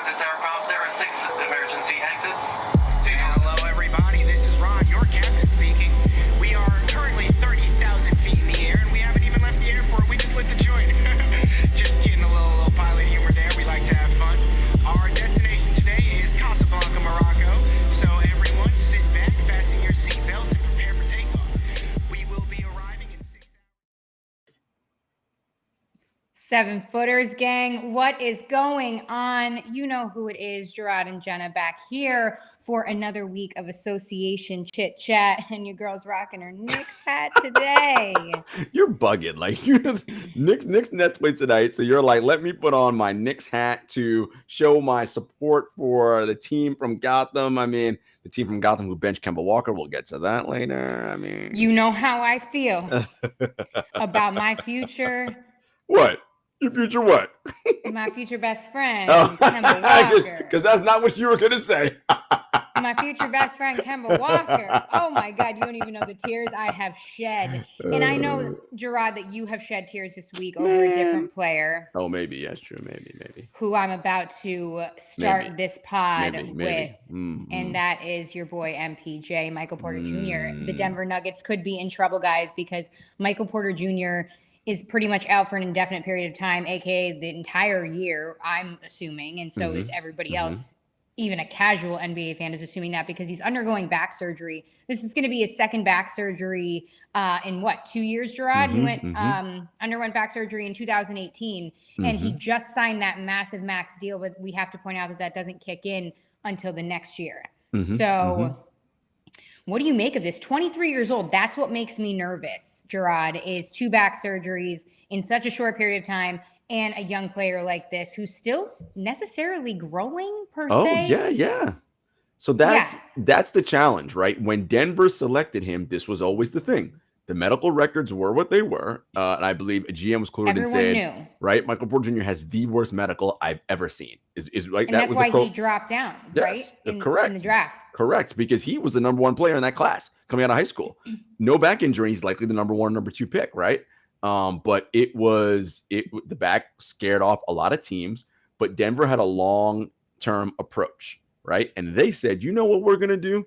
this aircraft, there are 6 emergency exits. Hello, everybody. This is Ron, your captain speaking. We are currently 30,000 feet in the air, and we haven't even left the airport. We just lit the joint. Just kidding, a little pilot humor there. We like to have fun. Our destination today is Casablanca, Morocco. So everyone, sit back, fasten your seatbelts, and prepare for takeoff. We will be arriving in 6 hours. 7-footers, gang. What is going on? You know who it is. Jarod and Jenna back here for another week of association chit chat, and your girl's rocking her Knicks hat today. You're bugging. Like, you just Knicks Nets play tonight, so you're like, let me put on my Knicks hat to show my support for the team from Gotham. I mean, the team from Gotham who benched Kemba Walker. We'll get to that later. I mean, You know how I feel about my future. What? Your future what? My future best friend, Kemba Walker. Because that's not what you were going to say. My future best friend, Kemba Walker. Oh my God, you don't even know the tears I have shed. And I know, Jarod, that you have shed tears this week over a different player. Oh, maybe. That's true. Maybe. Who I'm about to start this pod with. Mm-hmm. And that is your boy, MPJ, Michael Porter Jr. The Denver Nuggets could be in trouble, guys, because Michael Porter Jr. is pretty much out for an indefinite period of time, aka the entire year, I'm assuming. And so is everybody else. Even a casual NBA fan is assuming that because he's undergoing back surgery. This is going to be his second back surgery in 2 years, Jarod? He underwent back surgery in 2018, and he just signed that massive max deal, but we have to point out that doesn't kick in until the next year. What do you make of this? 23 years old. That's what makes me nervous, Jarod, is 2 back surgeries in such a short period of time, and a young player like this who's still necessarily growing per se. Oh, yeah. So that's the challenge, right? When Denver selected him, this was always the thing. The medical records were what they were. And I believe a GM was quoted and said, right, Michael Porter Jr. has the worst medical I've ever seen. Is right? And that's why he dropped down, right? Correct. In the draft. Correct, because he was the number 1 player in that class coming out of high school. No back injury. He's likely the number 1, number 2 pick, right? But the back scared off a lot of teams, but Denver had a long-term approach, right? And they said, you know what we're going to do?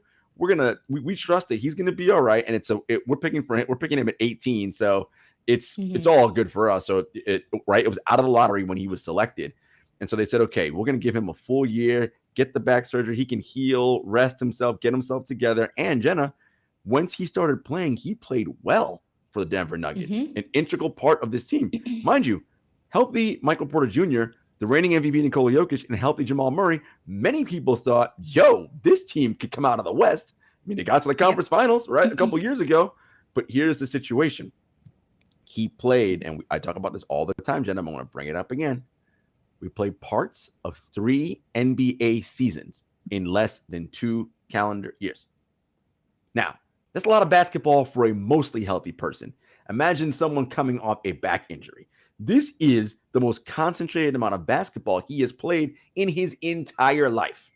We trust that he's going to be all right. And we're picking him at 18. So it's all good for us. So it was out of the lottery when he was selected. And so they said, okay, we're going to give him a full year, get the back surgery. He can heal, rest himself, get himself together. And Jenna, once he started playing, he played well for the Denver Nuggets, an integral part of this team. Mind you, healthy Michael Porter Jr., the reigning MVP Nikola Jokic, and healthy Jamal Murray, many people thought, this team could come out of the West. I mean, they got to the conference finals, right, a couple years ago. But here's the situation. He played, and I talk about this all the time, Jen. I'm going to bring it up again. We played parts of 3 NBA seasons in less than 2 calendar years. Now, that's a lot of basketball for a mostly healthy person. Imagine someone coming off a back injury. This is the most concentrated amount of basketball he has played in his entire life,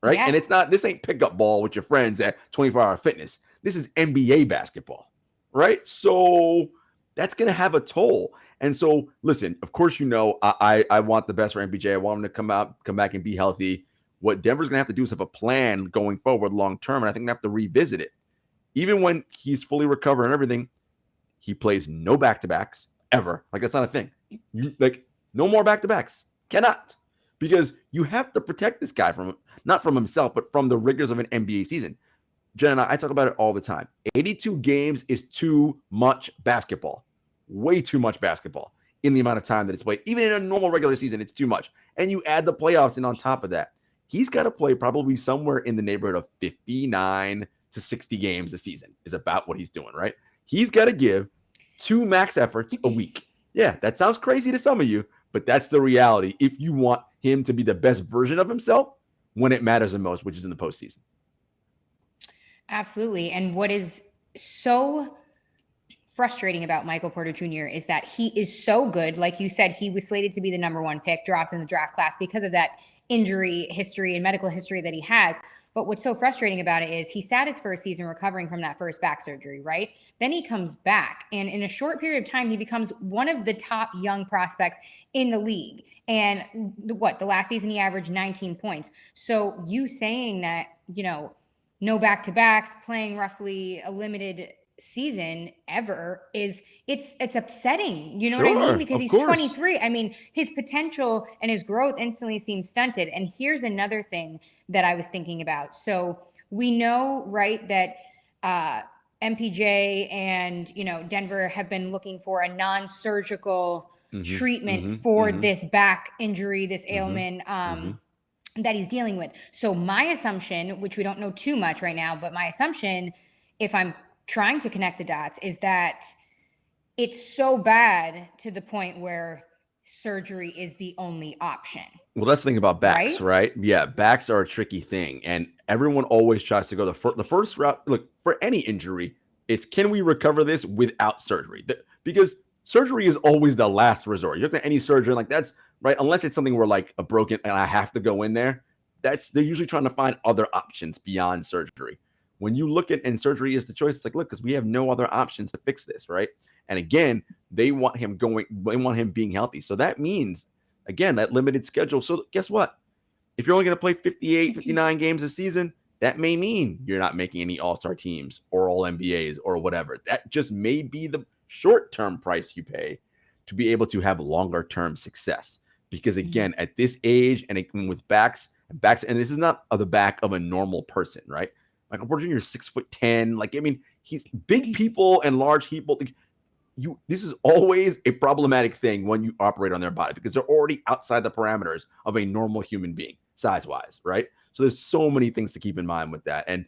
right? Yeah. And this ain't pickup ball with your friends at 24-hour fitness. This is NBA basketball, right? So that's going to have a toll. And so, listen, of course, I want the best for MPJ. I want him to come back and be healthy. What Denver's going to have to do is have a plan going forward long-term, and I think they have to revisit it. Even when he's fully recovered and everything, he plays no back-to-backs ever. Like, that's not a thing. No more back-to-backs. Cannot. Because you have to protect this guy not from himself, but from the rigors of an NBA season. Jen and I talk about it all the time. 82 games is too much basketball. Way too much basketball in the amount of time that it's played. Even in a normal regular season, it's too much. And you add the playoffs in on top of that. He's got to play probably somewhere in the neighborhood of 59 to 60 games a season is about what he's doing, right? He's got to give 2 max efforts a week. Yeah, that sounds crazy to some of you, but that's the reality if you want him to be the best version of himself when it matters the most, which is in the postseason. Absolutely. And what is so frustrating about Michael Porter Jr. is that he is so good. Like you said, he was slated to be the number 1 pick, dropped in the draft class because of that injury history and medical history that he has. But what's so frustrating about it is he sat his first season recovering from that first back surgery, right? Then he comes back, and in a short period of time, he becomes one of the top young prospects in the league. And the last season he averaged 19 points. So you saying that, no back-to-backs, playing roughly a limited season ever it's upsetting. You know what I mean? Because he's 23. I mean, his potential and his growth instantly seems stunted. And here's another thing that I was thinking about. So we know, right, that MPJ and, Denver have been looking for a non-surgical treatment for this back injury, this ailment that he's dealing with. So my assumption, which we don't know too much right now, but my assumption, if I'm trying to connect the dots, is that it's so bad to the point where surgery is the only option. Well, that's the thing about backs, right? Yeah, backs are a tricky thing, and everyone always tries to go the first route. Look, for any injury, it's can we recover this without surgery? Because surgery is always the last resort. You look at any surgery, like that's right, unless it's something where like a broken and I have to go in there. They're usually trying to find other options beyond surgery. When you look at and surgery is the choice, it's like, look, because we have no other options to fix this, right? And again, they want him being healthy. So that means, again, that limited schedule. So guess what? If you're only going to play 58, 59 games a season, that may mean you're not making any all-star teams or all NBAs or whatever. That just may be the short-term price you pay to be able to have longer-term success. Because again, at this age and with backs, and this is not the back of a normal person, right? Michael Porter Jr. is 6'10". Like, I mean, he's big people and large people. This is always a problematic thing when you operate on their body because they're already outside the parameters of a normal human being, size-wise, right? So there's so many things to keep in mind with that. And,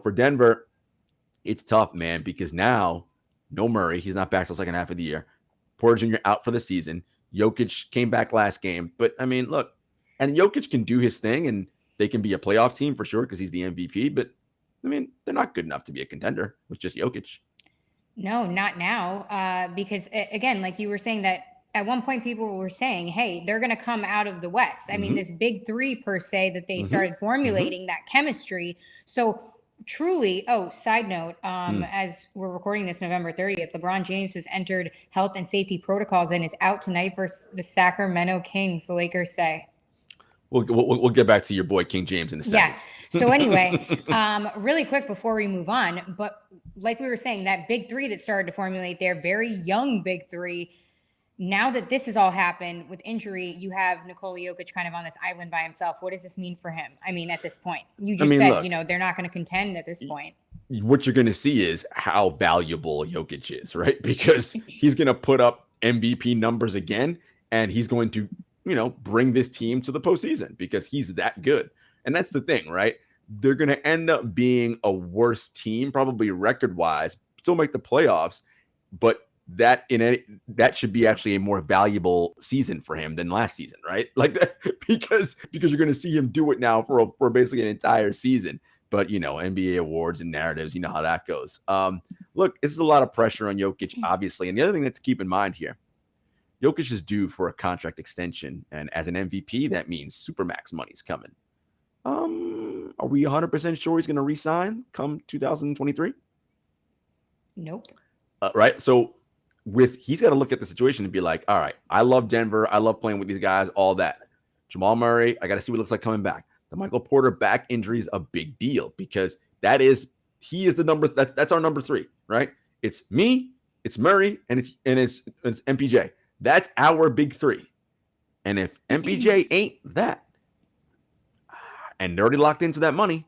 for Denver, it's tough, man, because now no Murray. He's not back till the second half of the year. Porter Jr. out for the season. Jokic came back last game. But, I mean, look, and Jokic can do his thing, and they can be a playoff team for sure because he's the MVP. But, I mean, they're not good enough to be a contender with just Jokic. No, not now. Because, again, like you were saying that at one point people were saying, hey, they're going to come out of the West. I mean, this big three per se that they started formulating, that chemistry. So truly, side note, as we're recording this November 30th, LeBron James has entered health and safety protocols and is out tonight versus the Sacramento Kings, the Lakers say. We'll get back to your boy King James in a second. Yeah. So anyway, really quick before we move on, but like we were saying, that big three that started to formulate there, very young big three. Now that this has all happened with injury, you have Nikola Jokic kind of on this island by himself. What does this mean for him? I mean, at this point, you just said, look, they're not going to contend at this point. What you're going to see is how valuable Jokic is, right? Because he's going to put up MVP numbers again, and he's going to, bring this team to the postseason because he's that good. And that's the thing, right? They're going to end up being a worse team, probably record-wise, still make the playoffs, but that should be actually a more valuable season for him than last season, right? Like that, because you're going to see him do it now for basically an entire season. But NBA awards and narratives, you know how that goes. Look, this is a lot of pressure on Jokic, obviously. And the other thing to keep in mind here, Jokic is due for a contract extension, and as an MVP, that means supermax money's coming. Are we 100% sure he's going to re-sign come 2023? Nope. Right. So he's got to look at the situation and be like, all right, I love Denver. I love playing with these guys, all that. Jamal Murray, I got to see what it looks like coming back. The Michael Porter back injury is a big deal because he is the number. That's our number three, right? It's me, it's Murray, and it's MPJ. That's our big three. And if MPJ ain't that, and they're already locked into that money,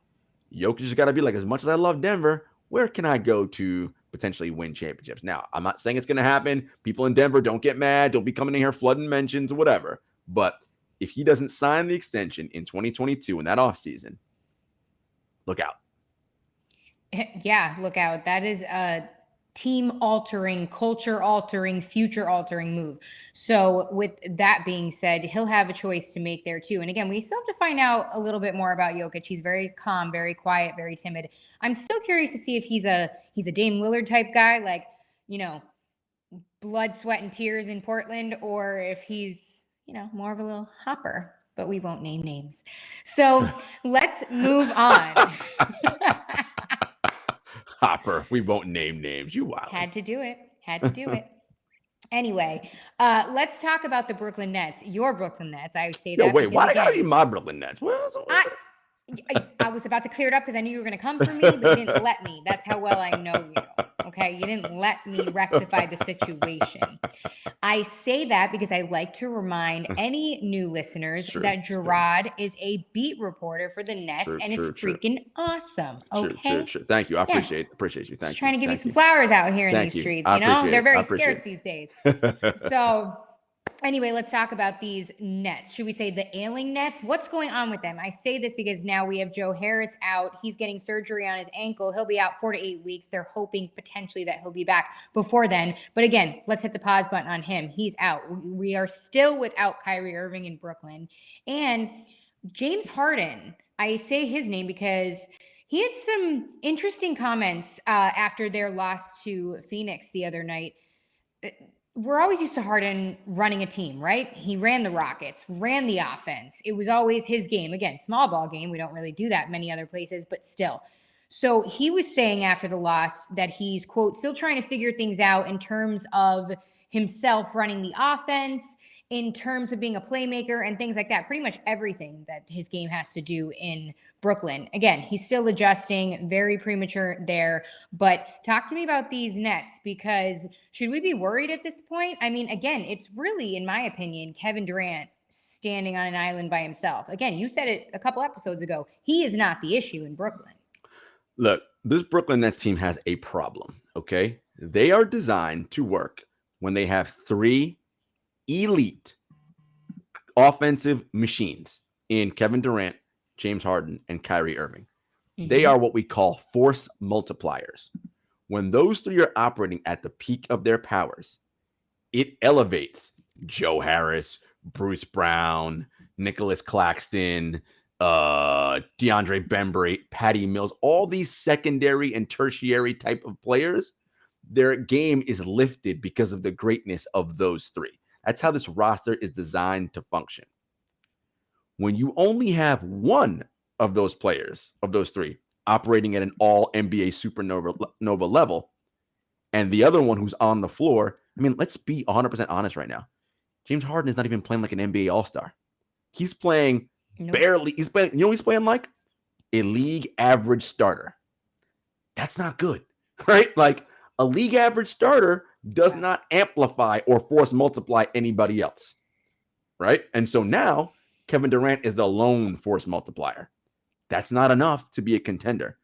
Jokic has got to be like, as much as I love Denver, where can I go to potentially win championships? Now, I'm not saying it's going to happen. People in Denver, don't get mad. Don't be coming in here flooding mentions or whatever. But if he doesn't sign the extension in 2022 in that offseason, look out. Yeah, look out. That is a team-altering, culture-altering, future-altering move. So with that being said, he'll have a choice to make there too. And again, we still have to find out a little bit more about Jokic. He's very calm, very quiet, very timid. I'm still curious to see if he's a Dame Lillard type guy, like, blood, sweat, and tears in Portland, or if he's, more of a little hopper. but we won't name names. So let's move on. Hopper, we won't name names. You wild. Had to do it. Anyway, let's talk about the Brooklyn Nets. Your Brooklyn Nets. I say that. Wait, why because, gotta be my Brooklyn Nets? I was about to clear it up because I knew you were going to come for me, but you didn't let me. That's how well I know you. Okay. You didn't let me rectify the situation. I say that because I like to remind any new listeners that Jarod is a beat reporter for the Nets, and it's freaking awesome. Okay. True. Thank you. I appreciate you. Thank you. Trying to give you some flowers out here in these streets. You know, they're very scarce these days. So anyway, let's talk about these Nets. Should we say the ailing Nets? What's going on with them? I say this because now we have Joe Harris out. He's getting surgery on his ankle. He'll be out 4 to 8 weeks. They're hoping potentially that he'll be back before then. But again, let's hit the pause button on him. He's out. We are still without Kyrie Irving in Brooklyn. And James Harden, I say his name because he had some interesting comments after their loss to Phoenix the other night. We're always used to Harden running a team, right? He ran the Rockets, ran the offense. It was always his game. Again, small ball game. We don't really do that many other places, but still. So he was saying after the loss that he's, quote, still trying to figure things out in terms of himself running the offense, in terms of being a playmaker and things like that. Pretty much everything that his game has to do in Brooklyn. Again, he's still adjusting, very premature there. But talk to me about these Nets, because should we be worried at this point? I mean, again, it's really, in my opinion, Kevin Durant standing on an island by himself. Again, you said it a couple episodes ago. He is not the issue in Brooklyn. Look, this Brooklyn Nets team has a problem, okay? They are designed to work when they have 3 elite offensive machines in Kevin Durant, James Harden, and Kyrie Irving. Mm-hmm. They are what we call force multipliers. When those 3 are operating at the peak of their powers, it elevates Joe Harris, Bruce Brown, Nicholas Claxton, DeAndre Bembry, Patty Mills, all these secondary and tertiary type of players. Their game is lifted because of the greatness of those 3. That's how this roster is designed to function. When you only have one of those players, of those 3, operating at an all NBA supernova level, and the other one who's on the floor, I mean, let's be 100% honest right now. James Harden is not even playing like an NBA All-Star. He's playing barely. He's playing, you know, he's playing like a league average starter. That's not good, right? Like a league average starter does not amplify or force multiply anybody else, right? And so now Kevin Durant is the lone force multiplier. That's not enough to be a contender.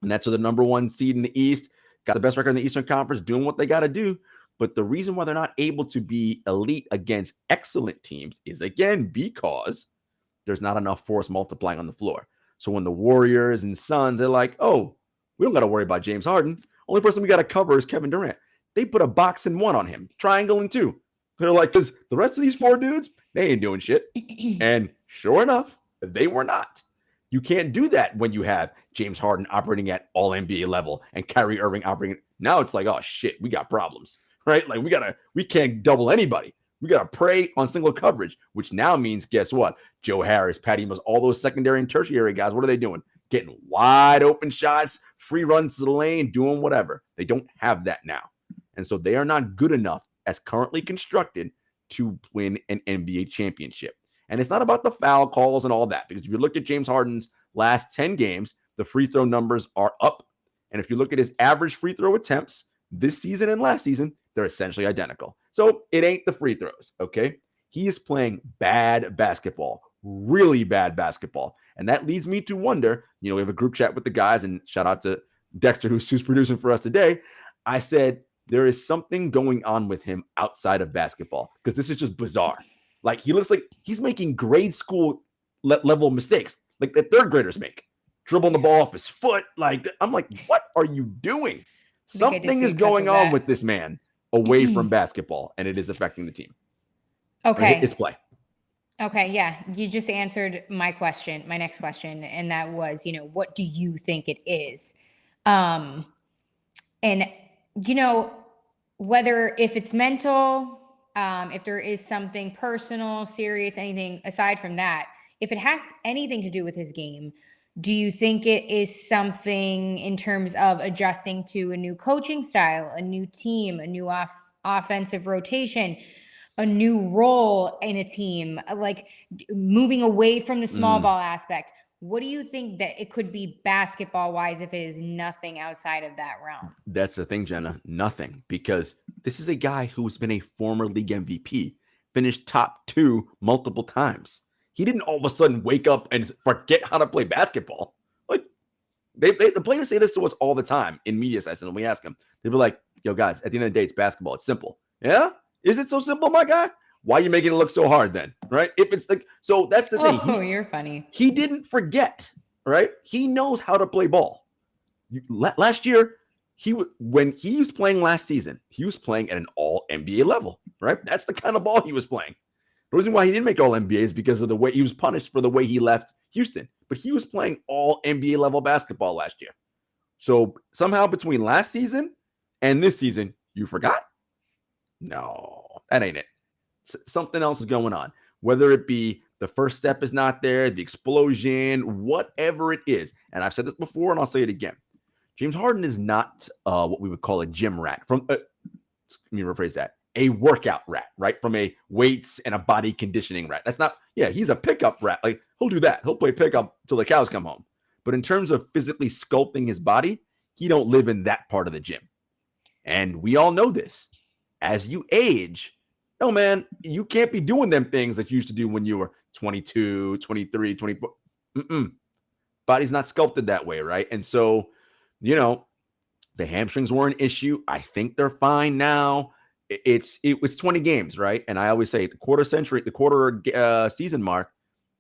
And that's the number 1 seed in the East, got the best record in the Eastern Conference, doing what they got to do. But the reason why they're not able to be elite against excellent teams is, again, because there's not enough force multiplying on the floor. So when the Warriors and Suns are like, oh, we don't got to worry about James Harden. Only person we got to cover is Kevin Durant. They put a box and 1 on him, triangle and 2. They're like, because the rest of these 4 dudes, they ain't doing shit. And sure enough, they were not. You can't do that when you have James Harden operating at all NBA level and Kyrie Irving operating. Now it's like, oh shit, we got problems, right? Like we can't double anybody. We got to prey on single coverage, which now means, guess what? Joe Harris, Patty Mills, all those secondary and tertiary guys, what are they doing? Getting wide open shots, free runs to the lane, doing whatever. They don't have that now. And so they are not good enough as currently constructed to win an NBA championship. And it's not about the foul calls and all that, because if you look at James Harden's last 10 games, the free throw numbers are up. And if you look at his average free throw attempts this season and last season, they're essentially identical. So it ain't the free throws, okay? He is playing bad basketball, really bad basketball. And that leads me to wonder, you know, we have a group chat with the guys, and shout out to Dexter, who's producing for us today. I said, there is something going on with him outside of basketball, because this is just bizarre. Like, he looks like he's making grade school level mistakes, like that 3rd graders make. Dribbling the ball off his foot. Like, I'm like, what are you doing? Something is going on with this man away from basketball, and it is affecting the team. Okay. It's play. Okay, yeah. You just answered my question, my next question, and that was, you know, what do you think it is? And, you know, whether if it's mental if there is something personal, serious, anything aside from that, if it has anything to do with his game, do you think it is something in terms of adjusting to a new coaching style, a new team, a new offensive rotation, a new role in a team, like moving away from the small ball aspect? What do you think that it could be basketball wise if it is nothing outside of that realm? That's the thing, Jenna. Nothing. Because this is a guy who's been a former league MVP, finished top 2 multiple times. He didn't all of a sudden wake up and forget how to play basketball. Like the players say this to us all the time in media sessions when we ask them. They'll be like, yo, guys, at the end of the day, it's basketball. It's simple. Yeah? Is it so simple, my guy? Why are you making it look so hard then? Right? If it's like, so that's the thing. Oh, you're funny. He didn't forget, right? He knows how to play ball. Last year, when he was playing last season, he was playing at an all NBA level, right? That's the kind of ball he was playing. The reason why he didn't make all NBA is because of the way he was punished for the way he left Houston. But he was playing all NBA level basketball last year. So somehow between last season and this season, you forgot? No, that ain't it. Something else is going on. Whether it be the first step is not there, the explosion, whatever it is. And I've said this before and I'll say it again. James Harden is not what we would call a gym rat. Let me rephrase that. A workout rat, right? From a weights and a body conditioning rat. That's not, he's a pickup rat. Like, he'll do that. He'll play pickup till the cows come home. But in terms of physically sculpting his body, he don't live in that part of the gym. And we all know this. As you age, no, man, you can't be doing them things that you used to do when you were 22, 23, 24. Body's not sculpted that way, right? And so, the hamstrings were an issue. I think they're fine now. It's 20 games, right? And I always say the quarter season mark,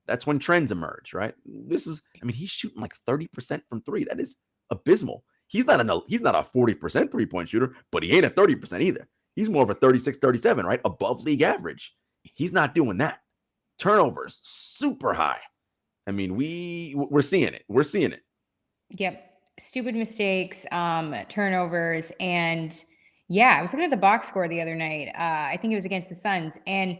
that's when trends emerge, right? He's shooting like 30% from 3. That is abysmal. He's not a 40% 3-point shooter, but he ain't a 30% either. He's more of a 36, 37, right? Above league average. He's not doing that. Turnovers, super high. We're seeing it. We're seeing it. Yep. Stupid mistakes, turnovers, and I was looking at the box score the other night. I think it was against the Suns, and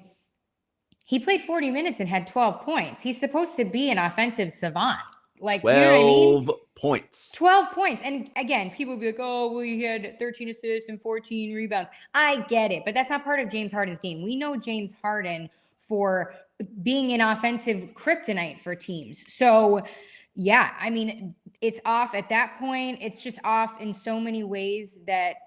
he played 40 minutes and had 12 points. He's supposed to be an offensive savant. Like, 12 you know what I mean? points. 12 points. And again, people will be like, oh, well, he had 13 assists and 14 rebounds. I get it, but that's not part of James Harden's game. We know James Harden for being an offensive kryptonite for teams. So, it's off at that point. It's just off in so many ways that,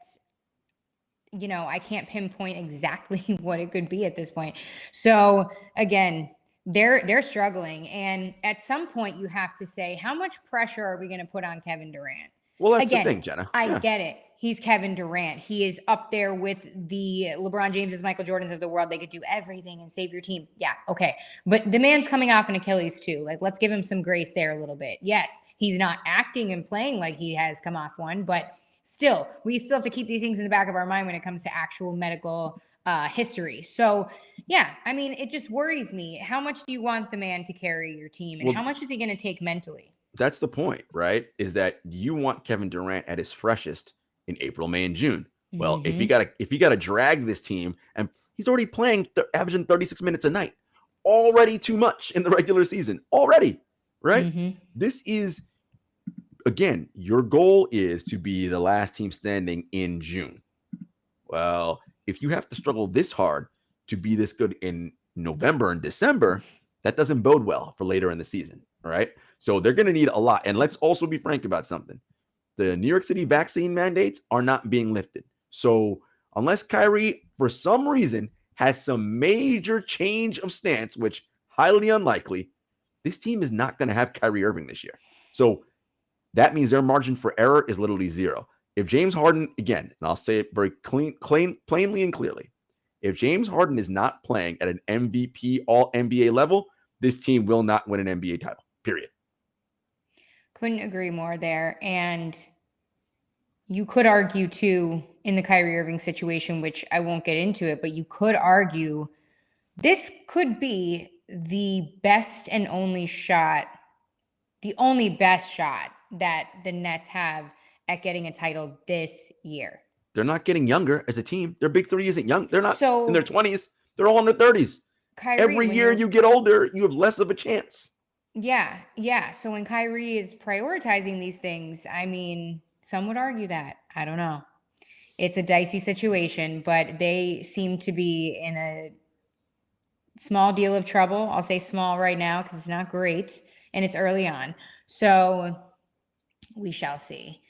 I can't pinpoint exactly what it could be at this point. So again, they're struggling. And at some point you have to say, how much pressure are we going to put on Kevin Durant? Well, that's the thing, Jenna. I get it. He's Kevin Durant. He is up there with the LeBron Jameses, Michael Jordans of the world. They could do everything and save your team. Yeah, okay. But the man's coming off an Achilles too. Like, let's give him some grace there a little bit. Yes, he's not acting and playing like he has come off one, but still, we still have to keep these things in the back of our mind when it comes to actual medical history. So, it just worries me. How much do you want the man to carry your team, and how much is he going to take mentally? That's the point, right? Is that you want Kevin Durant at his freshest in April, May, and June. Well, if you gotta drag this team, and he's already playing, averaging 36 minutes a night, already too much in the regular season, already, right? This is, again, your goal is to be the last team standing in June. Well, if you have to struggle this hard to be this good in November and December, that doesn't bode well for later in the season, all right? So they're going to need a lot. And let's also be frank about something. The New York City vaccine mandates are not being lifted. So unless Kyrie, for some reason, has some major change of stance, which highly unlikely, this team is not going to have Kyrie Irving this year. So that means their margin for error is literally zero. If James Harden, again, and I'll say it very plainly and clearly, if James Harden is not playing at an MVP All-NBA level, this team will not win an NBA title, period. Couldn't agree more there. And you could argue, too, in the Kyrie Irving situation, which I won't get into it, but you could argue this could be the best and only shot, the only best shot that the Nets have at getting a title this year. they're not getting younger as a team. Their big three isn't young. They're not So in their 20s. They're all in their 30s. Kyrie, Every year you get older, you have less of a chance. Yeah. So when Kyrie is prioritizing these things, I mean, some would argue that. I don't know. It's a dicey situation, but they seem to be in a small deal of trouble. I'll say small right now because it's not great and it's early on. So we shall see.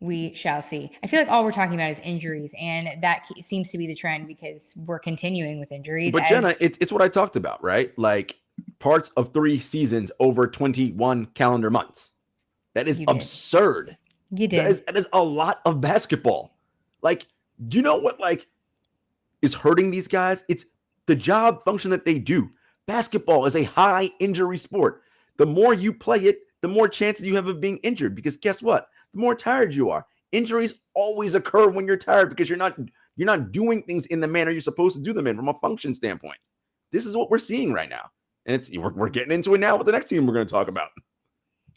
We shall see. I feel like all we're talking about is injuries, and that seems to be the trend because we're continuing with injuries. But Jenna, it's what I talked about, right? Like parts of 3 seasons over 21 calendar months. That is absurd. You did. That is a lot of basketball. Like, do you know what is hurting these guys? It's the job function that they do. Basketball is a high injury sport. The more you play it, the more chances you have of being injured. Because guess what? The more tired you are. Injuries always occur when you're tired because you're not doing things in the manner you're supposed to do them in from a function standpoint. This is what we're seeing right now. And we're getting into it now with the next team we're going to talk about.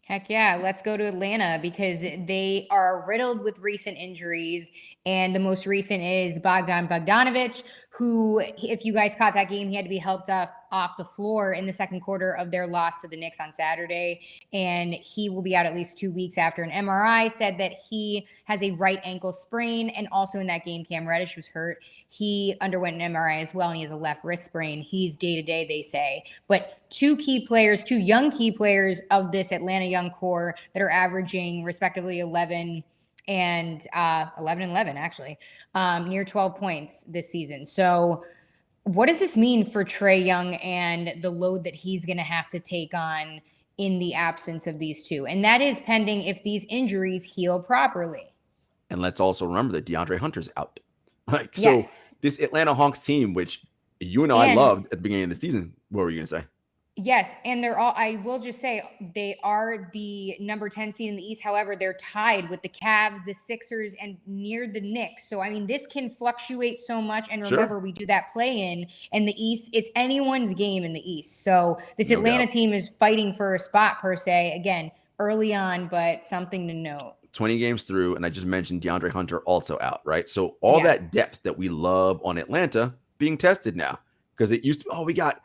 Heck yeah, let's go to Atlanta because they are riddled with recent injuries. And the most recent is Bogdan Bogdanovic, who, if you guys caught that game, he had to be helped off the floor in the second quarter of their loss to the Knicks on Saturday. And he will be out at least 2 weeks after an MRI said that he has a right ankle sprain. And also in that game, Cam Reddish was hurt. He underwent an MRI as well, and he has a left wrist sprain. He's day-to-day, they say. But two young key players of this Atlanta young core that are averaging respectively 11 and 11, actually, near 12 points this season. So what does this mean for Trae Young and the load that he's going to have to take on in the absence of these two? And that is pending if these injuries heal properly. And let's also remember that DeAndre Hunter's out. Yes. So this Atlanta Hawks team, which you and I loved at the beginning of the season, what were you going to say? Yes, and I will just say, they are the number 10 seed in the East. However, they're tied with the Cavs, the Sixers, and near the Knicks. So, I mean, this can fluctuate so much. And remember, we do that play-in, and the East, it's anyone's game in the East. So this Atlanta team is fighting for a spot, per se. Again, early on, but something to note. 20 games through, and I just mentioned DeAndre Hunter also out, right? So all that depth that we love on Atlanta being tested now. Because it used to, we got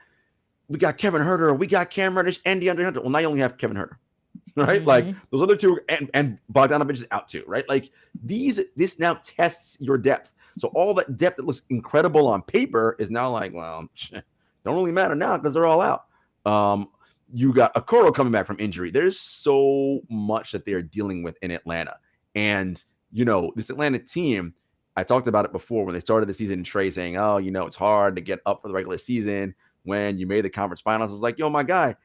Kevin Huerter, we got Cam Reddish, and DeAndre Hunter. Well, now you only have Kevin Huerter, right? Mm-hmm. Like those other two, and Bogdanovic is out too, right? Like this now tests your depth. So all that depth that looks incredible on paper is now like, well, don't really matter now because they're all out. You got Okoro coming back from injury. There's so much that they are dealing with in Atlanta. And, this Atlanta team, I talked about it before when they started the season, Trae saying, it's hard to get up for the regular season when you made the conference finals. I was like, yo, my guy,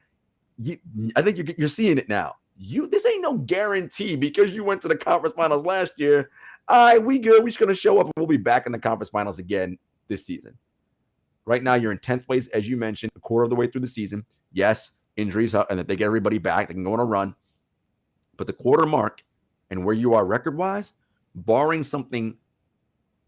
I think you're seeing it now. This ain't no guarantee because you went to the conference finals last year. All right, we good. We're just going to show up and we'll be back in the conference finals again this season. Right now, you're in 10th place, as you mentioned, a quarter of the way through the season. Yes, injuries, and that they get everybody back. They can go on a run. But the quarter mark and where you are record-wise, barring something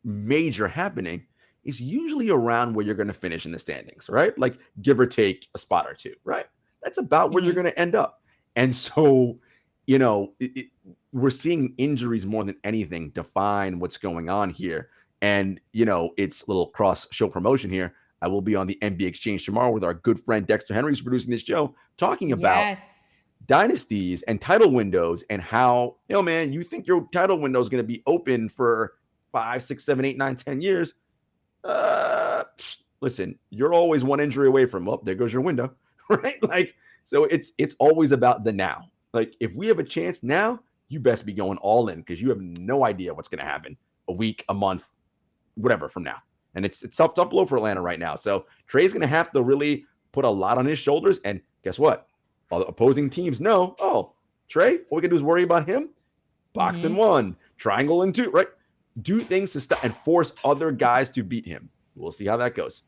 major happening, is usually around where you're going to finish in the standings, right? Like give or take a spot or two, right? That's about where you're going to end up. And so, we're seeing injuries more than anything define what's going on here. And, it's a little cross-show promotion here. I will be on the NBA Exchange tomorrow with our good friend Dexter Henry, who's producing this show, talking about dynasties and title windows and how, man, you think your title window is going to be open for 5, 6, 7, 8, 9, 10 years. Listen, you're always one injury away from, there goes your window, right? Like, so it's always about the now. Like, if we have a chance now, you best be going all in because you have no idea what's going to happen a week, a month, whatever from now. And it's tough blow for Atlanta right now. So Trae's going to have to really put a lot on his shoulders. And guess what? All the opposing teams know, Trae, what we can do is worry about him. Box in 1, triangle in 2, right? Do things to stop and force other guys to beat him. We'll see how that goes.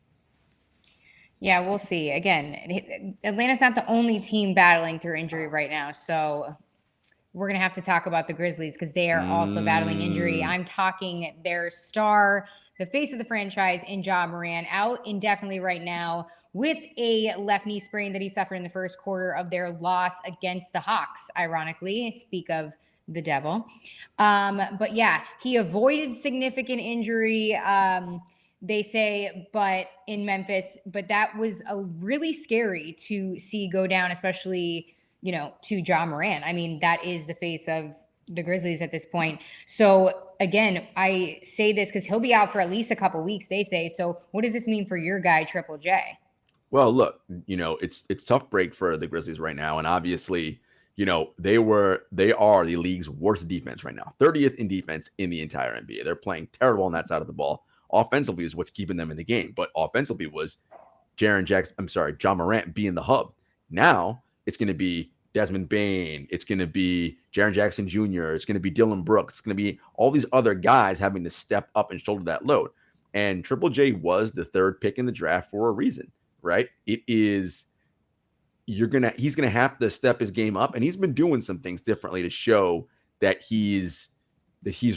Yeah, we'll see. Again, Atlanta's not the only team battling through injury right now. So we're going to have to talk about the Grizzlies because they are also battling injury. I'm talking their star, the face of the franchise in Ja Morant, out indefinitely right now with a left knee sprain that he suffered in the first quarter of their loss against the Hawks, ironically. Speak of the devil. But yeah, he avoided significant injury. They say, but in Memphis, but that was a really scary to see go down, especially, to Ja Morant. I mean, that is the face of the Grizzlies at this point. So again, I say this because he'll be out for at least a couple weeks, they say. So what does this mean for your guy, Triple J? Well, look, it's tough break for the Grizzlies right now. And obviously, they are the league's worst defense right now. 30th in defense in the entire NBA. They're playing terrible on that side of the ball. Offensively is what's keeping them in the game. But offensively was Ja Morant being the hub. Now it's going to be Desmond Bane. It's going to be Jaren Jackson Jr. It's going to be Dylan Brooks. It's going to be all these other guys having to step up and shoulder that load. And Triple J was the third pick in the draft for a reason, right? He's going to have to step his game up, and he's been doing some things differently to show that he's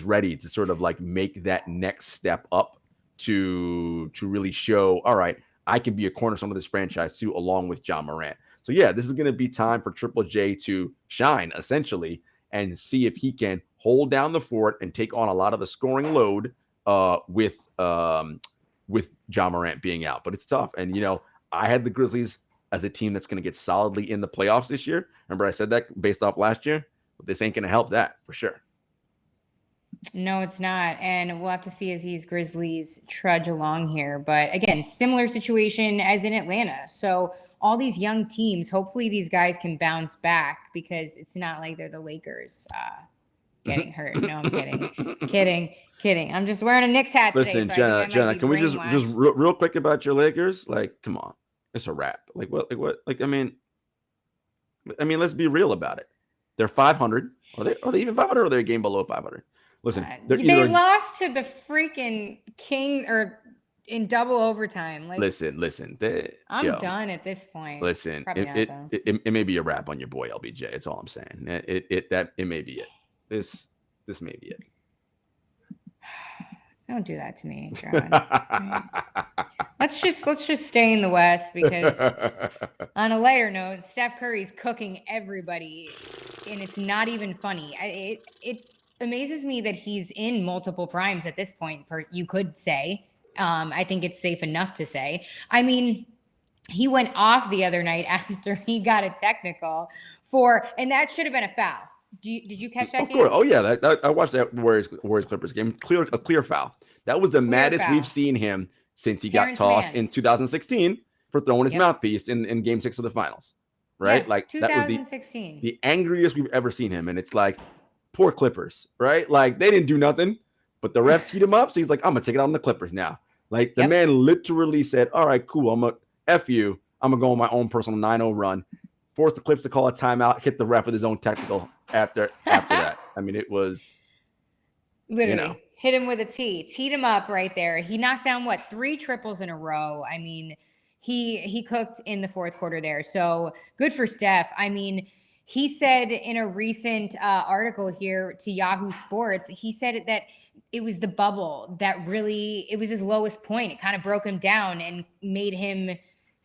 ready to sort of like make that next step up to really show, all right, I can be a cornerstone of this franchise too, along with Ja Morant. So yeah, this is going to be time for Triple J to shine essentially and see if he can hold down the fort and take on a lot of the scoring load with Ja Morant being out. But it's tough. And, I had the Grizzlies as a team that's going to get solidly in the playoffs this year. Remember I said that based off last year? But this ain't going to help that for sure. No, it's not. And we'll have to see as these Grizzlies trudge along here. But again, similar situation as in Atlanta. So all these young teams, hopefully these guys can bounce back because it's not like they're the Lakers getting hurt. No, I'm kidding. Kidding. I'm just wearing a Knicks hat today. Listen, Jenna, can we just real quick about your Lakers? Like, come on. It's a wrap. Like what? I mean, let's be real about it. They're 500. Are they even 500 or are they a game below 500? Listen, they lost to the freaking Kings or in double overtime. Like, listen. I'm done at this point. Listen, it may be a wrap on your boy LBJ. That's all I'm saying. It may be it. This may be it. Don't do that to me, Jarod. Let's just stay in the West because on a lighter note, Steph Curry's cooking everybody, and it's not even funny. It amazes me that he's in multiple primes at this point. You could say, I think it's safe enough to say. I mean, he went off the other night after he got a technical and that should have been a foul. Did you catch that? Of course. Oh yeah, I watched that Warriors Clippers game. A clear foul. That was the maddest we've seen him since he got tossed in 2016 for throwing his mouthpiece in Game 6 of the Finals. Right? Yeah, like 2016. That was the angriest we've ever seen him, and it's like poor Clippers, right? Like they didn't do nothing, but the ref teed him up, so he's like, I'm gonna take it on the Clippers now. Like the man literally said, all right, cool, I'm gonna F you. I'm gonna go on my own personal 9-0 run. Force the Clips to call a timeout, hit the ref with his own technical after that. I mean, it was literally hit him with a tee, teed him up right there. He knocked down 3 triples in a row. I mean, he cooked in the fourth quarter there. So good for Steph. I mean, he said in a recent article here to Yahoo Sports, he said that it was the bubble that really, it was his lowest point. It kind of broke him down and made him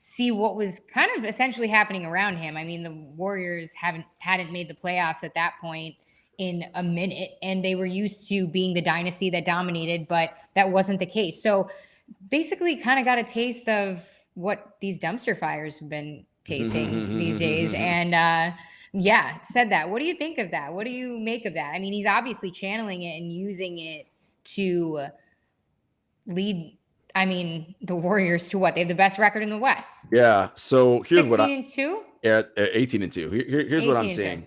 see what was kind of essentially happening around him. I mean, the Warriors hadn't made the playoffs at that point in a minute, and they were used to being the dynasty that dominated, but that wasn't the case. So basically kind of got a taste of what these dumpster fires have been tasting these days. And said that. What do you think of that? What do you make of that? I mean, he's obviously channeling it and using it to lead, the Warriors to what? They have the best record in the West. Yeah. So here's 16-2? Yeah, 18-2. Here's what I'm saying.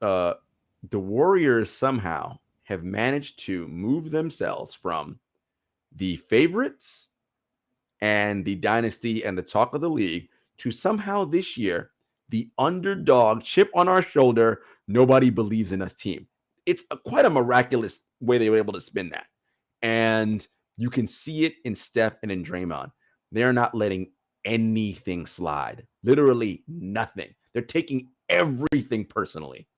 The Warriors somehow have managed to move themselves from the favorites and the dynasty and the talk of the league to somehow this year, the underdog, chip on our shoulder, nobody believes in us team. It's quite a miraculous way they were able to spin that. And you can see it in Steph and in Draymond. They're not letting anything slide. Literally nothing. They're taking everything personally.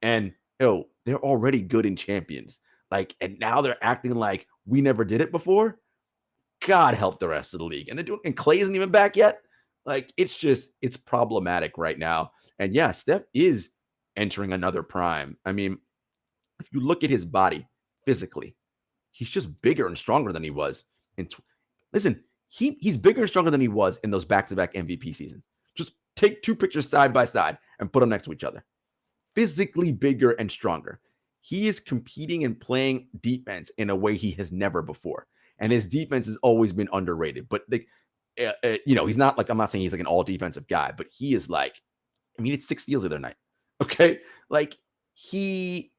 And they're already good in champions. And now they're acting like we never did it before. God help the rest of the league. And Clay isn't even back yet. It's problematic right now. And yeah, Steph is entering another prime. I mean, if you look at his body physically, he's just bigger and stronger than he was. Listen, he's bigger and stronger than he was in those back-to-back MVP seasons. Just take two pictures side by side and put them next to each other. Physically bigger and stronger. He is competing and playing defense in a way he has never before. And his defense has always been underrated. But, he's not like, I'm not saying he's like an all defensive guy, but he is like, it's 6 steals the other night. Okay. Like he's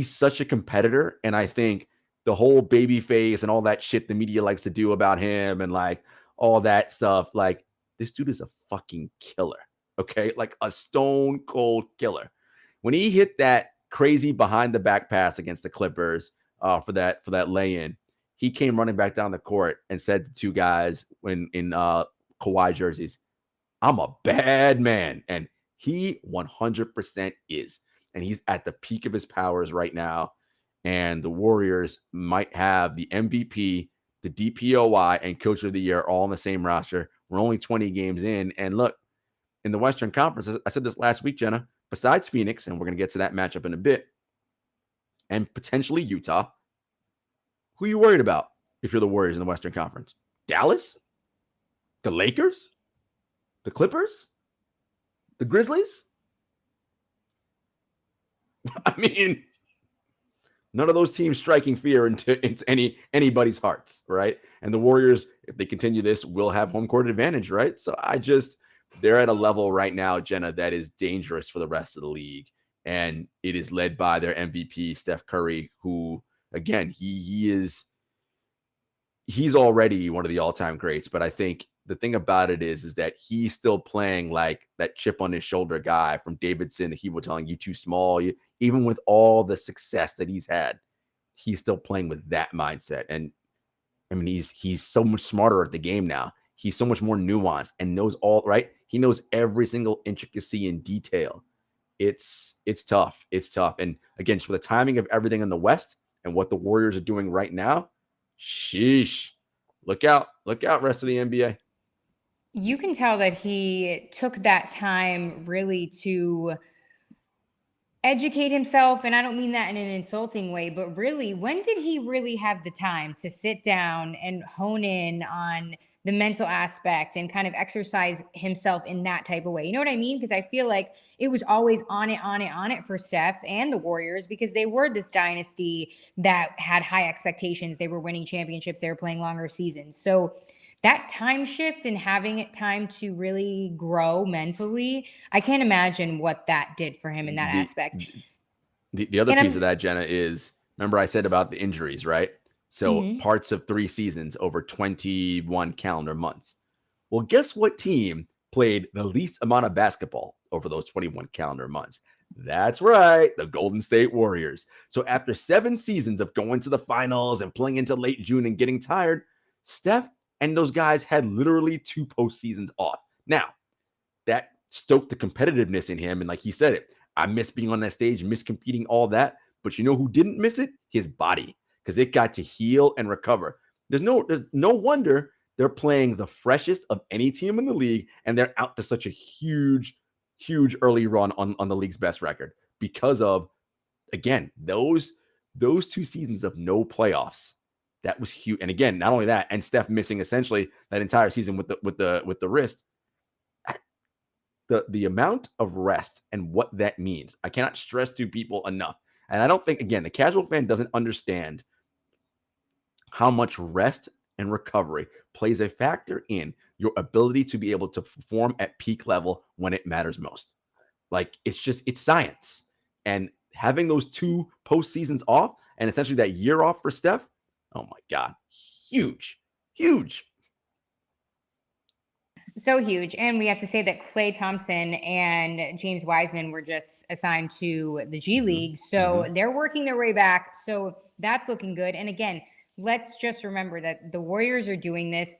such a competitor. And I think the whole baby face and all that shit the media likes to do about him and like all that stuff, like this dude is a fucking killer. Okay. Like a stone cold killer. When he hit that crazy behind the back pass against the Clippers for that lay-in, he came running back down the court and said to two guys in Kawhi jerseys, "I'm a bad man." And he 100% is. And he's at the peak of his powers right now. And the Warriors might have the MVP, the DPOY, and Coach of the Year all on the same roster. We're only 20 games in. And look, in the Western Conference, I said this last week, Jenna, besides Phoenix, and we're going to get to that matchup in a bit, and potentially Utah, who are you worried about if you're the Warriors in the Western Conference? Dallas? The Lakers? The Clippers? The Grizzlies? I mean, none of those teams striking fear into anybody's hearts, right? And the Warriors, if they continue this, will have home court advantage, right? So they're at a level right now, Jenna, that is dangerous for the rest of the league. And it is led by their MVP, Steph Curry, who, again, he's already one of the all-time greats. But I think the thing about it is that he's still playing like that chip on his shoulder guy from Davidson. He was telling you too small. Even with all the success that he's had, he's still playing with that mindset. And I mean, he's so much smarter at the game now. He's so much more nuanced and knows all, right? He knows every single intricacy and detail. It's tough. It's tough. And again, for the timing of everything in the West and what the Warriors are doing right now, sheesh. Look out, rest of the NBA. You can tell that he took that time really to educate himself. And I don't mean that in an insulting way, but really, when did he really have the time to sit down and hone in on the mental aspect and kind of exercise himself in that type of way? You know what I mean? Because I feel like it was always on it for Steph and the Warriors, because they were this dynasty that had high expectations. They were winning championships. They were playing longer seasons. So that time shift and having it time to really grow mentally, I can't imagine what that did for him in that aspect. The other piece of that, Jenna, is, remember I said about the injuries, right? So parts of 3 seasons over 21 calendar months. Well, guess what team played the least amount of basketball over those 21 calendar months? That's right, the Golden State Warriors. So after 7 seasons of going to the finals and playing into late June and getting tired, Steph and those guys had literally 2 postseasons off. Now, that stoked the competitiveness in him. And like he said it, I miss being on that stage, miss competing, all that. But you know who didn't miss it? His body, because it got to heal and recover. There's no wonder they're playing the freshest of any team in the league, and they're out to such a huge early run on the league's best record because of, again, those 2 seasons of no playoffs. That was huge. And again, not only that, and Steph missing essentially that entire season with the wrist. The amount of rest and what that means, I cannot stress to people enough. And I don't think, again, the casual fan doesn't understand how much rest and recovery plays a factor in your ability to be able to perform at peak level when it matters most. Like, it's science. And having those 2 postseasons off and essentially that year off for Steph, oh my God, huge. So huge. And we have to say that Klay Thompson and James Wiseman were just assigned to the G League. So they're working their way back. So that's looking good. And again, let's just remember that the Warriors are doing this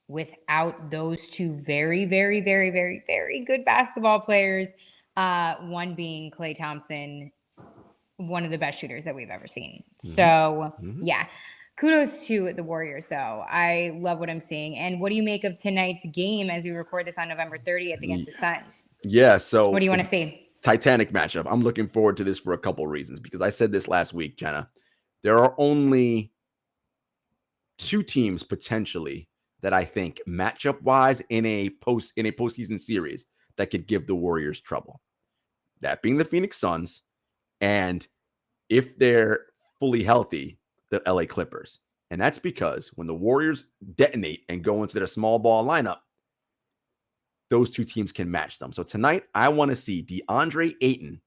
without those 2 very, very, very, very, very good basketball players. One being Klay Thompson, one of the best shooters that we've ever seen. So yeah. Kudos to the Warriors, though. I love what I'm seeing. And what do you make of tonight's game as we record this on November 30th against the Suns? Yeah. So what do you want to see? Titanic matchup. I'm looking forward to this for a couple reasons because I said this last week, Jenna. There are only two teams potentially that I think matchup wise in a postseason series that could give the Warriors trouble. That being the Phoenix Suns, and if they're fully healthy, the LA Clippers. And that's because when the Warriors detonate and go into their small ball lineup, those two teams can match them. So tonight, I want to see DeAndre Ayton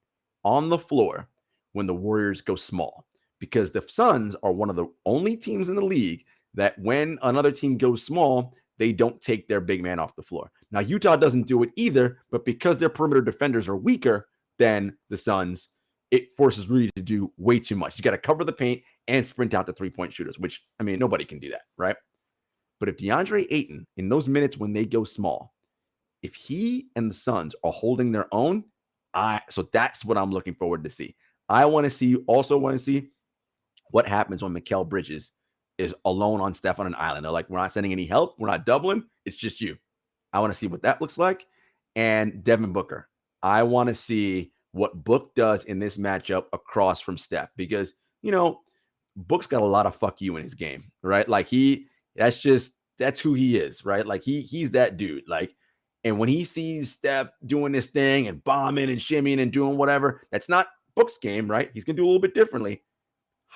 on the floor when the Warriors go small, because the Suns are one of the only teams in the league that when another team goes small, they don't take their big man off the floor. Now, Utah doesn't do it either, but because their perimeter defenders are weaker than the Suns, it forces Rudy to do way too much. You got to cover the paint and sprint out the three-point shooters, which, I mean, nobody can do that, right? But if DeAndre Ayton, in those minutes when they go small, if he and the Suns are holding their own, so that's what I'm looking forward to see. I want to see what happens when Mikal Bridges is alone on Steph on an island. They're like, we're not sending any help. We're not doubling. It's just you. I want to see what that looks like. And Devin Booker. I want to see what Book does in this matchup across from Steph, because, you know, Book's got a lot of fuck you in his game, right? Like that's who he is, right? Like he's that dude. Like, and when he sees Steph doing this thing and bombing and shimmying and doing whatever, that's not Book's game, right? He's going to do a little bit differently.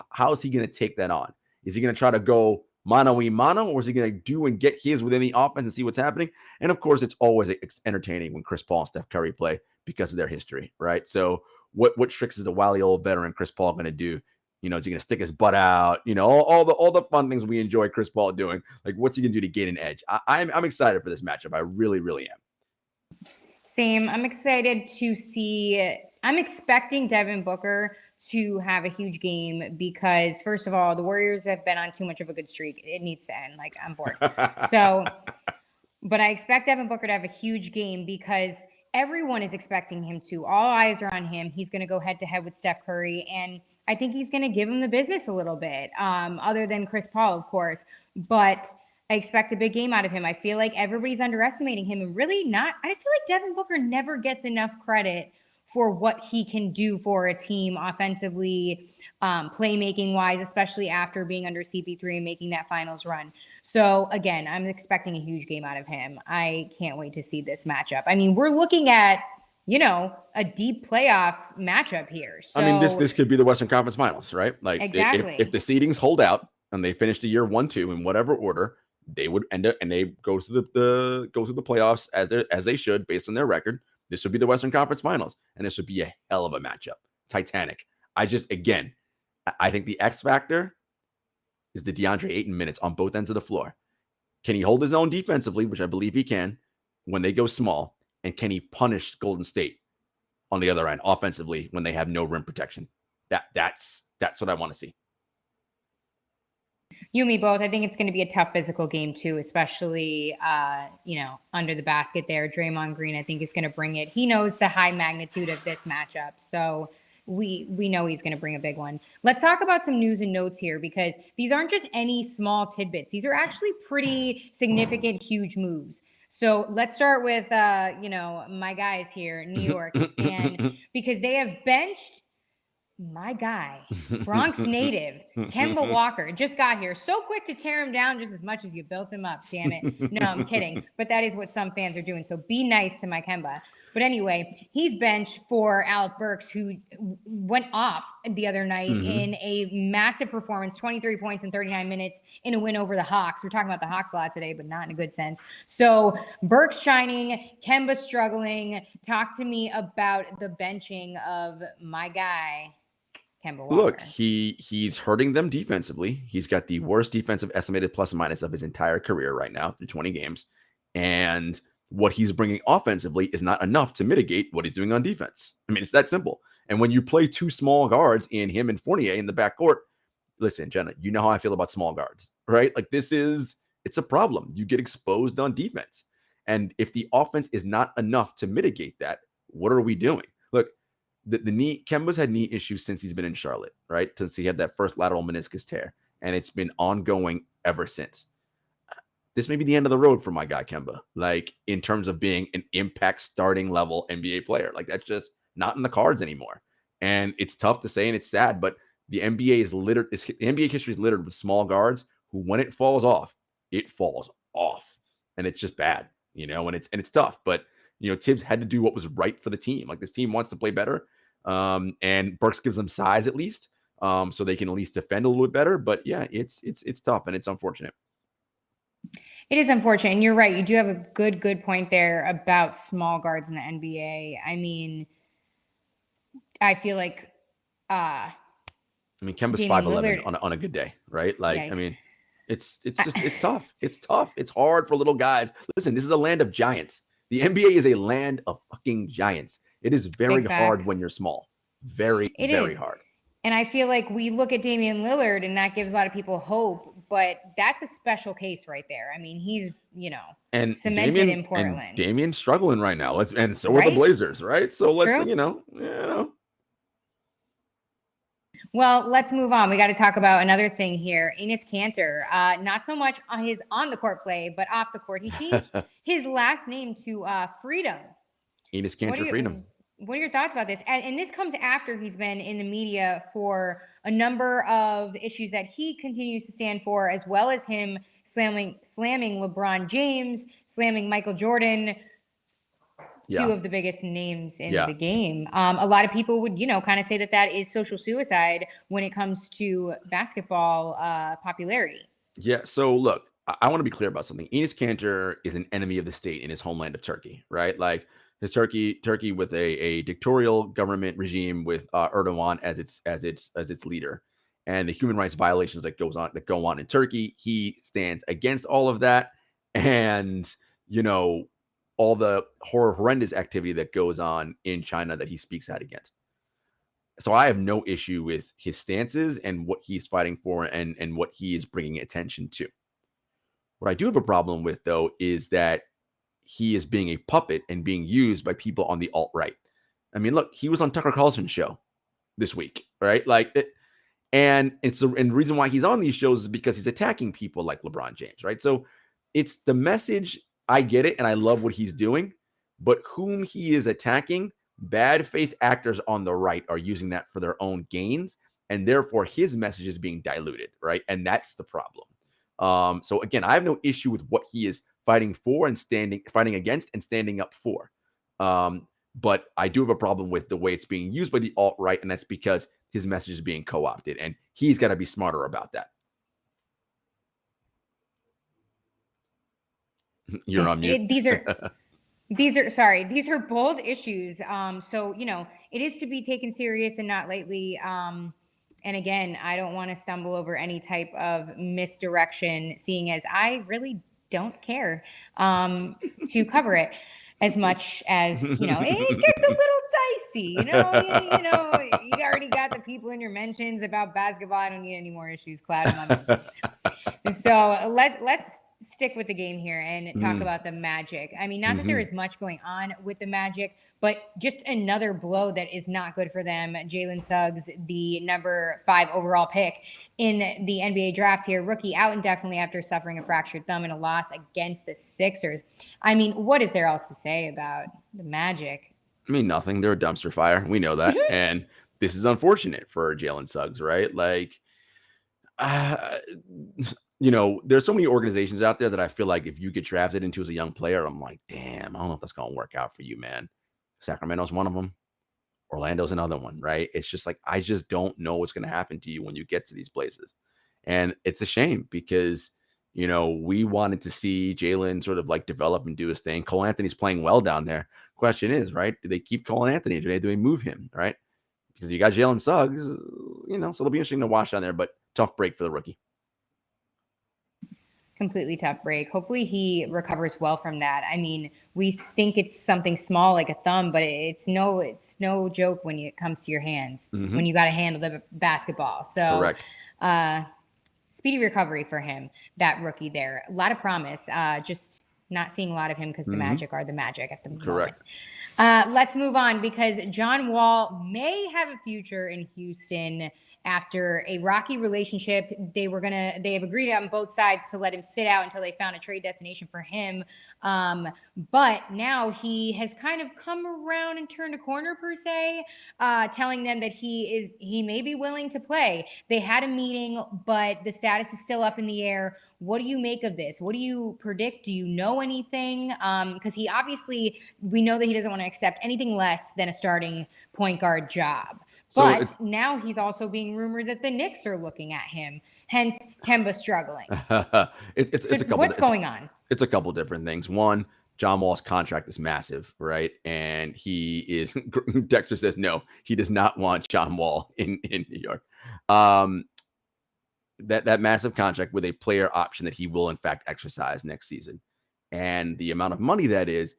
How is he going to take that on? Is he going to try to go mano-a-mano, or is he going to do and get his within the offense and see what's happening? And of course, it's always entertaining when Chris Paul and Steph Curry play because of their history, right? So what tricks is the wily old veteran Chris Paul going to do? You know, is he going to stick his butt out? You know, all the fun things we enjoy Chris Paul doing. Like, what's he going to do to gain an edge? I'm excited for this matchup. I really, really am. Same. I'm excited to see. I'm expecting Devin Booker to have a huge game because, first of all, the Warriors have been on too much of a good streak. It needs to end. Like, I'm bored. So, but I expect Devin Booker to have a huge game because everyone is expecting him to. All eyes are on him. He's going to go head to head with Steph Curry, and I think he's going to give him the business a little bit, other than Chris Paul, of course. But I expect a big game out of him. I feel like everybody's underestimating him, and really not. I feel like Devin Booker never gets enough credit for what he can do for a team offensively, playmaking wise, especially after being under CP3 and making that finals run. So again, I'm expecting a huge game out of him. I can't wait to see this matchup. I mean, we're looking at, you know, a deep playoff matchup here. So, I mean, this could be the Western Conference Finals, right? Like, exactly. if the seedings hold out and they finish the year 1-2 in whatever order, they would end up and they go through the playoffs as they should based on their record. This would be the Western Conference Finals, and this would be a hell of a matchup. Titanic. I think the X factor is the DeAndre Ayton minutes on both ends of the floor. Can he hold his own defensively, which I believe he can, when they go small? And can he punish Golden State on the other end offensively when they have no rim protection? That's what I want to see. You and me both. I think it's going to be a tough physical game too, especially, under the basket there. Draymond Green, I think, is going to bring it. He knows the high magnitude of this matchup. So we know he's going to bring a big one. Let's talk about some news and notes here, because these aren't just any small tidbits. These are actually pretty significant, huge moves. So let's start with, my guys here, New York, and because they have benched my guy, Bronx native, Kemba Walker, just got here. So quick to tear him down just as much as you built him up. Damn it. No, I'm kidding. But that is what some fans are doing. So be nice to my Kemba. But anyway, he's benched for Alec Burks, who went off the other night in a massive performance, 23 points in 39 minutes in a win over the Hawks. We're talking about the Hawks a lot today, but not in a good sense. So Burks shining, Kemba struggling. Talk to me about the benching of my guy, Kemba Walker. Look, he's hurting them defensively. He's got the worst defensive estimated plus and minus of his entire career right now through 20 games. And what he's bringing offensively is not enough to mitigate what he's doing on defense. I mean, it's that simple. And when you play two small guards in him and Fournier in the backcourt, listen, Jenna, you know how I feel about small guards, right? Like, it's a problem. You get exposed on defense. And if the offense is not enough to mitigate that, what are we doing? Look, Kemba's had knee issues since he's been in Charlotte, right? Since he had that first lateral meniscus tear. And it's been ongoing ever since. This may be the end of the road for my guy Kemba, like in terms of being an impact starting level NBA player. Like, that's just not in the cards anymore. And it's tough to say, and it's sad, but the NBA is littered. The NBA history is littered with small guards who, when it falls off, and it's just bad, and it's tough. But Tibbs had to do what was right for the team. Like, this team wants to play better, and Burks gives them size at least, so they can at least defend a little bit better. But yeah, it's tough and it's unfortunate. It is unfortunate, and you're right. You do have a good point there about small guards in the NBA. I mean, I feel like Kemba's Damian 5'11" Lillard, on a good day, right? Like, yikes. I mean, it's tough. It's tough. It's hard for little guys. Listen, this is a land of giants. The NBA is a land of fucking giants. It is very hard when you're small. Very hard. And I feel like we look at Damian Lillard, and that gives a lot of people hope, but that's a special case right there. I mean, he's, and cemented in Portland. And Damian's struggling right now. And so Right? are the Blazers, right? So let's, True. Well, let's move on. We got to talk about another thing here. Enas Cantor, not so much on his on-the-court play, but off the court. He changed his last name to Freedom. Enas Cantor Freedom. What are your thoughts about this? And this comes after he's been in the media for a number of issues that he continues to stand for, as well as him slamming LeBron James, slamming Michael Jordan, two of the biggest names in the game. A lot of people would, kind of say that is social suicide when it comes to basketball popularity. Yeah. So look, I want to be clear about something. Enas Cantor is an enemy of the state in his homeland of Turkey, right? Like, his Turkey with a dictatorial government regime with Erdogan as its leader, and the human rights violations that go on in Turkey. He stands against all of that, and all the horrendous activity that goes on in China that he speaks out against. So I have no issue with his stances and what he's fighting for and what he is bringing attention to. What I do have a problem with, though, is that he is being a puppet and being used by people on the alt-right. I mean, look, he was on Tucker Carlson's show this week, right? And the reason why he's on these shows is because he's attacking people like LeBron James, right? So it's the message. I get it, and I love what he's doing, but whom he is attacking, bad faith actors on the right are using that for their own gains, and therefore his message is being diluted, right? And that's the problem. So again, I have no issue with what he is fighting for and fighting against and standing up for. But I do have a problem with the way it's being used by the alt-right, and that's because his message is being co-opted, and he's got to be smarter about that. You're on mute. These are bold issues. So, it is to be taken serious and not lightly. And again, I don't want to stumble over any type of misdirection, seeing as I really don't care to cover it as much as, it gets a little dicey, you already got the people in your mentions about basketball. I don't need any more issues clouding my mentions. So let's stick with the game here and talk about the Magic. I mean, not that there is much going on with the Magic, but just another blow that is not good for them. Jalen Suggs, the number 5 overall pick in the NBA draft here, rookie, out indefinitely after suffering a fractured thumb in a loss against the Sixers. I mean, what is there else to say about the Magic? I mean, nothing. They're a dumpster fire. We know that. And this is unfortunate for Jalen Suggs, right? Like, there's so many organizations out there that I feel like if you get drafted into as a young player, I'm like, damn, I don't know if that's going to work out for you, man. Sacramento's one of them. Orlando's another one, right? It's just like, I just don't know what's going to happen to you when you get to these places. And it's a shame because, we wanted to see Jalen sort of like develop and do his thing. Cole Anthony's playing well down there. Question is, right, do they keep Cole Anthony? Do they move him, right? Because you got Jalen Suggs, so it'll be interesting to watch down there, but tough break for the rookie. Completely tough break. Hopefully he recovers well from that. I mean, we think it's something small like a thumb, but it's no joke when it comes to your hands, when you got to handle the basketball. So correct. Speedy recovery for him, that rookie there. A lot of promise. Just not seeing a lot of him because the Magic are the Magic at the Correct. moment. Let's move on because John Wall may have a future in Houston after a rocky relationship. They have agreed on both sides to let him sit out until they found a trade destination for him. But now he has kind of come around and turned a corner per se, telling them that he may be willing to play. They had a meeting, but the status is still up in the air. What do you make of this? What do you predict? Do you know anything? Because we know that he doesn't want to accept anything less than a starting point guard job. But now he's also being rumored that the Knicks are looking at him. Hence, Kemba struggling. What's going on? It's a couple different things. One, John Wall's contract is massive, right? And Dexter says no, he does not want John Wall in New York. That massive contract with a player option that he will in fact exercise next season, and the amount of money that is,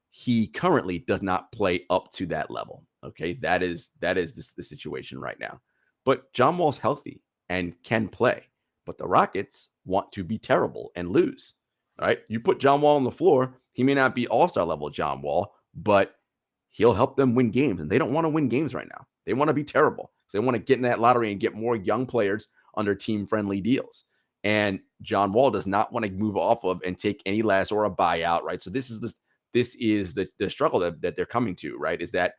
he currently does not play up to that level. Okay, that is the situation right now. But John Wall's healthy and can play, but the Rockets want to be terrible and lose. All right, you put John Wall on the floor, he may not be all-star level John Wall, but he'll help them win games, and they don't want to win games right now. They want to be terrible. So they want to get in that lottery and get more young players under team-friendly deals. And John Wall does not want to move off of and take any less or a buyout, right? So this is the struggle that they're coming to, right? Is that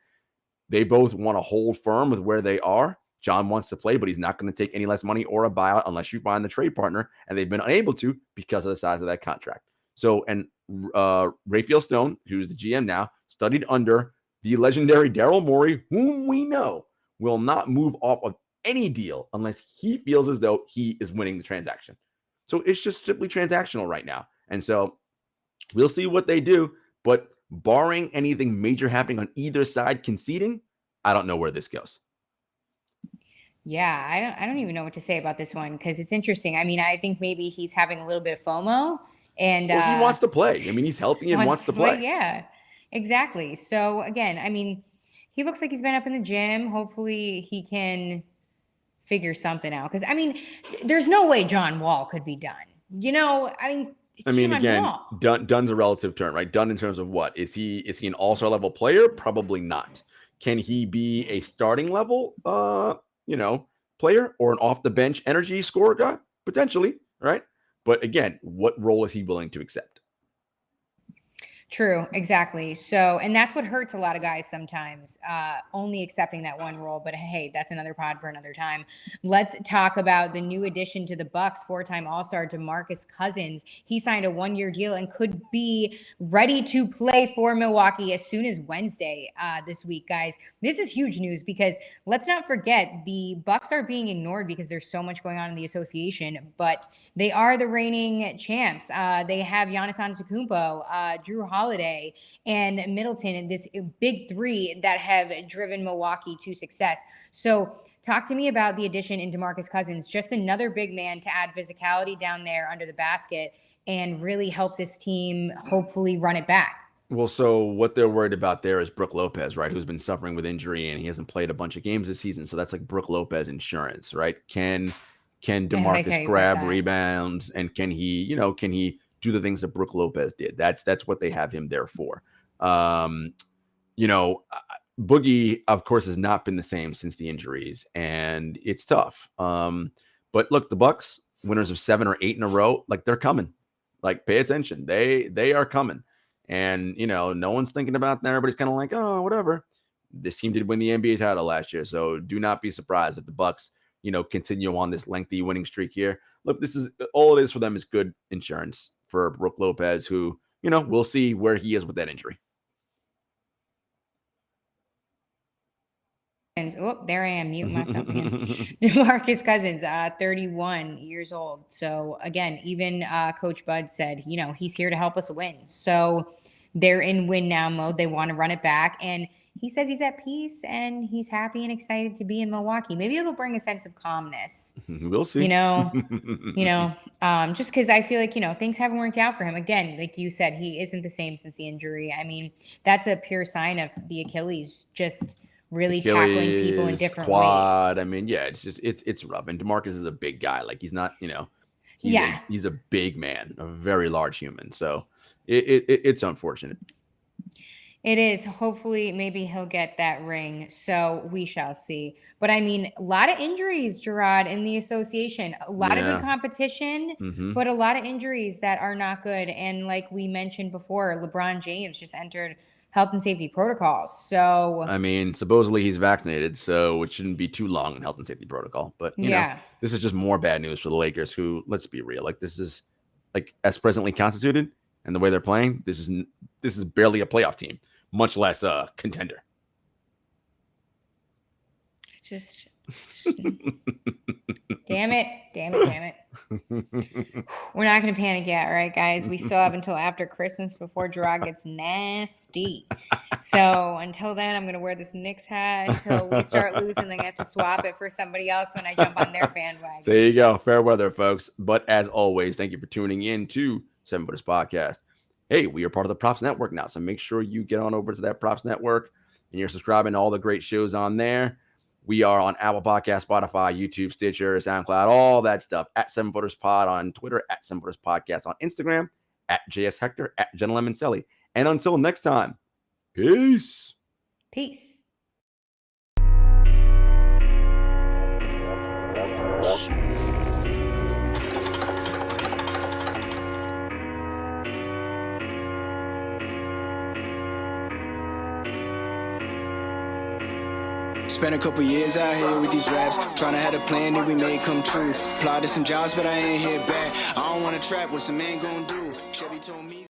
they both want to hold firm with where they are. John wants to play, but he's not going to take any less money or a buyout unless you find the trade partner, and they've been unable to because of the size of that contract. So, and Raphael Stone, who's the GM now, studied under the legendary Daryl Morey, whom we know will not move off of any deal unless he feels as though he is winning the transaction. So it's just strictly transactional right now. And so we'll see what they do, but barring anything major happening on either side conceding, I don't know where this goes. Yeah, I don't even know what to say about this one because it's interesting. I mean, I think maybe he's having a little bit of FOMO, and he wants to play. I mean, he's healthy and wants to play. Yeah, exactly. So again, I mean, he looks like he's been up in the gym. Hopefully, he can figure something out. Because I mean, there's no way John Wall could be done. You know, I mean, again, done's a relative term, right? Done in terms of what? Is he an all-star level player? Probably not. Can he be a starting level, player or an off the bench energy scorer guy? Potentially, right? But again, what role is he willing to accept? True, exactly. So, and that's what hurts a lot of guys sometimes, only accepting that one role. But hey, that's another pod for another time. Let's talk about the new addition to the Bucks, four-time All-Star DeMarcus Cousins. He signed a one-year deal and could be ready to play for Milwaukee as soon as Wednesday this week, guys. This is huge news because let's not forget the Bucks are being ignored because there's so much going on in the association, but they are the reigning champs. They have Giannis Antetokounmpo, Drew Holiday, and Middleton, and this big three that have driven Milwaukee to success. So talk to me about the addition in DeMarcus Cousins, just another big man to add physicality down there under the basket and really help this team hopefully run it back. Well, so what they're worried about there is Brook Lopez, right? Who's been suffering with injury and he hasn't played a bunch of games this season. So that's like Brook Lopez insurance, right? Can DeMarcus grab rebounds, and can he do the things that Brook Lopez did? That's what they have him there for. Boogie, of course, has not been the same since the injuries, and it's tough. But look, the Bucks, winners of 7 or 8 in a row, like they're coming. Like, pay attention. They are coming. And, no one's thinking about that. Everybody's kind of like, oh, whatever. This team did win the NBA title last year, so do not be surprised if the Bucks, continue on this lengthy winning streak here. Look, this is all it is for them is good insurance for Brook Lopez, who, we'll see where he is with that injury. Oh, there I am, muting myself again. DeMarcus Cousins, 31 years old. So again, even Coach Bud said, he's here to help us win. So they're in win now mode. They want to run it back. And he says he's at peace and he's happy and excited to be in Milwaukee. Maybe it'll bring a sense of calmness. We'll see. Just because I feel like, things haven't worked out for him. Again, like you said, he isn't the same since the injury. I mean, that's a pure sign of the Achilles just really tackling people in different ways. I mean, yeah, it's rough. And DeMarcus is a big guy. Like, he's not, he's a big man, a very large human. So It's unfortunate. It is. Hopefully, maybe he'll get that ring. So we shall see. But I mean, a lot of injuries, Jarod, in the association. A lot of good competition, but a lot of injuries that are not good. And like we mentioned before, LeBron James just entered health and safety protocols. So I mean, supposedly he's vaccinated, so it shouldn't be too long in health and safety protocol. But you know, this is just more bad news for the Lakers, who, let's be real, like this is like as presently constituted and the way they're playing, this is barely a playoff team, much less a contender. Just damn it. We're not going to panic yet, right, guys? We still have until after Christmas before Jarod gets nasty. So until then, I'm going to wear this Knicks hat until we start losing. Then I have to swap it for somebody else when I jump on their bandwagon. There you go. Fair weather, folks. But as always, thank you for tuning in to 7 Footers Podcast. Hey, we are part of the Props Network now, so make sure you get on over to that Props Network and you're subscribing to all the great shows on there. We are on Apple Podcasts, Spotify, YouTube, Stitcher, SoundCloud, all that stuff. At 7 Footers Pod on Twitter, at 7 Footers Podcast on Instagram, at JS Hector, at Jenna Lemoncelli. And until next time, peace. Peace. Spent a couple years out here with these raps, trying to have a plan that we made come true. Applied to some jobs, but I ain't hit back. I don't want to trap, what some man gonna do? Chevy told me.